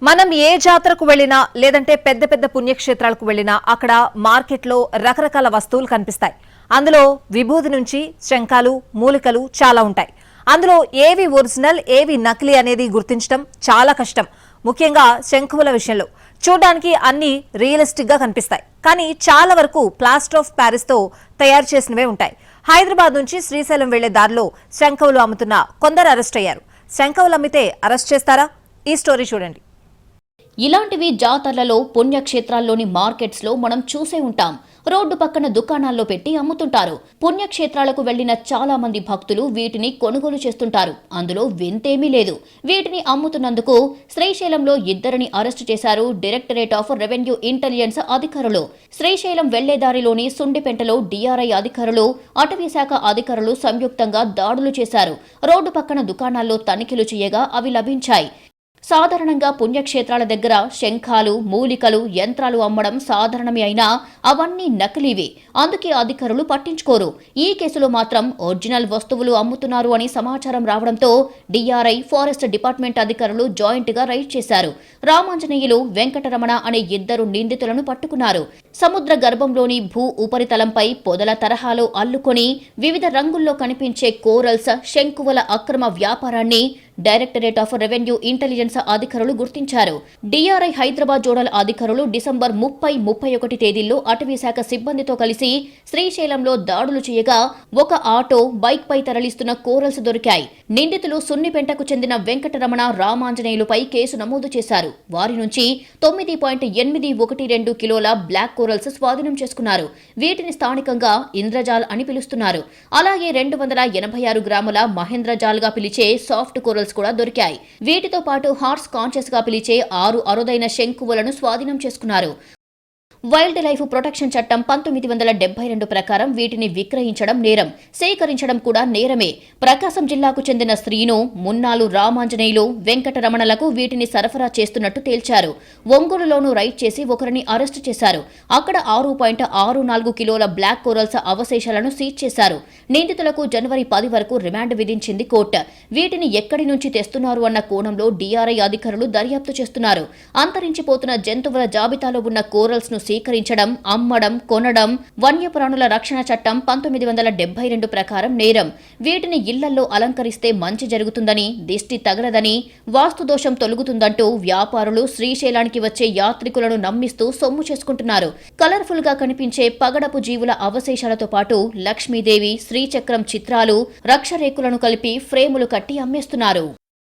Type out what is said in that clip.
మనం ఏ జాతరకు వెళ్ళినా లేదంటే పెద్ద పెద్ద పుణ్యక్షేత్రాలకు వెళ్ళినా అక్కడ మార్కెట్లో రకరకాల వస్తువులు కనిపిస్తాయి. అందులో విభూది నుంచి శంఖాలు, మూలికలు చాలా ఉంటాయి. అందులో ఏవి ఒరిజినల్, ఏవి నకిలీ అనేది గుర్తించడం చాలా కష్టం. ముఖ్యంగా శంఖువుల విషయంలో చూడడానికి అన్ని రియలిస్టిక్ గా కనిపిస్తాయి, కానీ చాలా వరకు ప్లాస్టర్ ఆఫ్ ప్యారిస్ తో తయారు చేసినవే ఉంటాయి. హైదరాబాద్ నుంచి శ్రీశైలం వెళ్లే దారిలో శంఖువులు అమ్ముతున్న కొందరు అరెస్ట్ అయ్యారు. శంఖువులు అమ్మితే అరెస్ట్ చేస్తారా? ఈ స్టోరీ చూడండి. ఇలాంటివి జాతరలలో, పుణ్యక్షేత్రాల్లోని మార్కెట్స్ లో మనం చూసే ఉంటాం. రోడ్డు పక్కన దుకాణాల్లో పెట్టి అమ్ముతుంటారు. పుణ్యక్షేత్రాలకు వెళ్లిన చాలా మంది భక్తులు వీటిని కొనుగోలు చేస్తుంటారు. అందులో వింతేమీ లేదు. వీటిని అమ్ముతున్నందుకు శ్రీశైలంలో ఇద్దరిని అరెస్టు చేశారు డైరెక్టరేట్ ఆఫ్ రెవెన్యూ ఇంటెలిజెన్స్ అధికారులు. శ్రీశైలం వెళ్లేదారిలోని సుండిపెంటలో DRI అధికారులు, అటవీశాఖ అధికారులు సంయుక్తంగా దాడులు చేశారు. రోడ్డు పక్కన దుకాణాల్లో తనిఖీలు చేయగా అవి లభించాయి. సాధారణంగా పుణ్యక్షేత్రాల దగ్గర శంఖాలు, మూలికలు, యంత్రాలు అమ్మడం సాధారణమే అయినా అవన్నీ నకిలీవి. అందుకే అధికారులు పట్టించుకోరు. ఈ కేసులో మాత్రం ఒరిజినల్ వస్తువులు అమ్ముతున్నారు అని సమాచారం రావడంతో DRI, ఫారెస్ట్ డిపార్ట్మెంట్ అధికారులు జాయింట్ గా రైడ్ చేశారు. రామాంజనేయులు, వెంకటరమణ అనే ఇద్దరు నిందితులను పట్టుకున్నారు. సముద్ర గర్భంలోని భూ ఉపరితలంపై పొదల తరహాలో అల్లుకొని వివిధ రంగుల్లో కనిపించే కోరల్స్, శంకువుల అక్రమ వ్యాపారాన్ని డైరెక్టరేట్ ఆఫ్ రెవెన్యూ ఇంటెలిజెన్స్ అధికారులు గుర్తించారు. DRI హైదరాబాద్ జోనల్ అధికారులు డిసెంబర్ 30, 31 తేదీల్లో అటవీశాఖ సిబ్బందితో కలిసి శ్రీశైలంలో దాడులు చేయగా ఒక ఆటో, బైక్ పై తరలిస్తున్న కోరల్స్ దొరికాయి. నిందితులు సున్నిపెంటకు చెందిన వెంకటరమణ, రామాంజనేయులపై కేసు నమోదు చేశారు. వారి నుంచి 9.812 కిలోల బ్లాక్ కోరల్స్ స్వాధీనం చేసుకున్నారు. వీటిని స్థానికంగా ఇంద్రజాల్ అని పిలుస్తున్నారు. అలాగే 286 గ్రాముల మహేంద్రజాల్ గా పిలిచే సాఫ్ట్ కోరల్స్ కూడా దొరికాయి. వీటితో పాటు హార్స్ కాన్షియస్ గా పిలిచే 6 అరుదైన శంకువులను స్వాధీనం చేసుకున్నారు. వైల్డ్ లైఫ్ ప్రొటెక్షన్ చట్టం 1972 ప్రకారం వీటిని విక్రయించడం నేరం, సేకరించడం కూడా నేరమే. ప్రకాశం జిల్లాకు చెందిన శ్రీను, మున్నాలు, రామాంజనేయులు, వెంకటరమణలకు వీటిని సరఫరా చేస్తున్నట్టు తేల్చారు. ఒంగోలులోనూ రైడ్ చేసి ఒకరిని అరెస్టు చేశారు. అక్కడ 6.64 కిలోల బ్లాక్ కోరల్స్ అవశేషాలను సీజ్ చేశారు. నిందితులకు జనవరి 10 వరకు రిమాండ్ విధించింది కోర్టు. వీటిని ఎక్కడి నుంచి తెస్తున్నారు అన్న కోణంలో DRI అధికారులు దర్యాప్తు చేస్తున్నారు. అంతరించిపోతున్న జంతువుల జాబితాలో ఉన్న కోరల్స్ ను సేకరించడం, అమ్మడం, కొనడం వన్యప్రాణుల రక్షణ చట్టం 1972 ప్రకారం నేరం. వీటిని ఇళ్లల్లో అలంకరిస్తే మంచి జరుగుతుందని, దిష్టి తగలదని, వాస్తుదోషం తొలగుతుందంటూ వ్యాపారులు శ్రీశైలానికి వచ్చే యాత్రికులను నమ్మిస్తూ సొమ్ము చేసుకుంటున్నారు. కలర్ఫుల్ గా కనిపించే పగడపు జీవుల అవశేషాలతో పాటు లక్ష్మీదేవి, శ్రీచక్రం చిత్రాలు, రక్షరేకులను కలిపి ఫ్రేములు కట్టి అమ్మేస్తున్నారు.